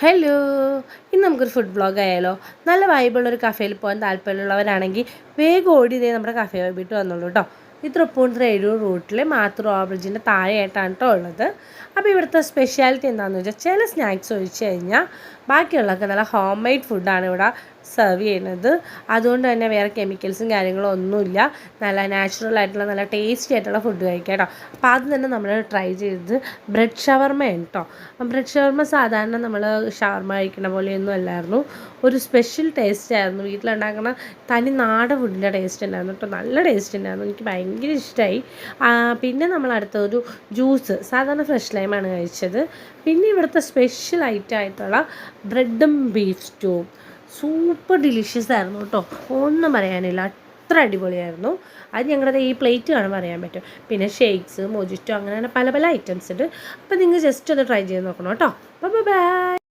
Hello, ഇന്ന് നമുക്കൊരു food vlog ആയാലോ. നല്ല വൈബുള്ളൊരു കഫേയിൽ പോകാൻ താല്പര്യമുള്ളവരാണെങ്കിൽ വേഗം ഓടി ഇതേ നമ്മുടെ കഫേ വൈബിട്ട് വന്നോളൂ കേട്ടോ. ഈ തൃപ്പൂണിത്തുറ എഴൂർ റൂട്ടിൽ മാത്രം ഓവർബ്രിഡ്ജിൻ്റെ താഴെയായിട്ടാണ് കേട്ടോ ഉള്ളത്. അപ്പോൾ ഇവിടുത്തെ സ്പെഷ്യാലിറ്റി എന്താണെന്ന് വെച്ചാൽ ചില സ്നാക്സ് ഒഴിച്ച് കഴിഞ്ഞാൽ ബാക്കിയുള്ളതൊക്കെ നല്ല ഹോം മെയ്ഡ് ഫുഡാണ് ഇവിടെ സെർവ് ചെയ്യുന്നത്. അതുകൊണ്ട് തന്നെ വേറെ കെമിക്കൽസും കാര്യങ്ങളും ഒന്നുമില്ല. നല്ല നാച്ചുറൽ ആയിട്ടുള്ള നല്ല ടേസ്റ്റി ആയിട്ടുള്ള ഫുഡ് കഴിക്കാം കേട്ടോ. അപ്പോൾ അത് തന്നെ നമ്മൾ ട്രൈ ചെയ്തത് ബ്രെഡ് ഷവർമയാണ് കേട്ടോ. ബ്രെഡ് ഷവർമ സാധാരണ നമ്മൾ ഷവർമ കഴിക്കുന്ന പോലെയൊന്നും അല്ലായിരുന്നു. ഒരു സ്പെഷ്യൽ ടേസ്റ്റ് ആയിരുന്നു. വീട്ടിലുണ്ടാക്കുന്ന തനി നാടൻ ഫുഡിൻ്റെ ടേസ്റ്റ് ഉണ്ടായിരുന്നു കേട്ടോ. നല്ല ടേസ്റ്റ് ഉണ്ടായിരുന്നു, എനിക്ക് ഭയങ്കര ഇഷ്ടമായി. പിന്നെ നമ്മൾ അടുത്തൊരു ജ്യൂസ്, സാധാരണ ഫ്രഷ് ലൈമാണ് കഴിച്ചത്. പിന്നെ ഇവിടുത്തെ സ്പെഷ്യൽ ഐറ്റം ആയിട്ടുള്ള ബ്രെഡും ബീഫ് സ്റ്റൂവും സൂപ്പർ ഡിലീഷ്യസ് ആയിരുന്നു കേട്ടോ. ഒന്നും പറയാനില്ല, അത്ര അടിപൊളിയായിരുന്നു. അത് ഞങ്ങളുടെ ഈ പ്ലേറ്റ് കാണുമ്പോൾ അറിയാൻ പറ്റും. പിന്നെ ഷേക്സ്, മൊജിറ്റോ, അങ്ങനെ പല പല ഐറ്റംസ് ഉണ്ട്. അപ്പോൾ നിങ്ങൾ ജസ്റ്റ് ഒന്ന് ട്രൈ ചെയ്ത് നോക്കണം കേട്ടോ. Bye bye.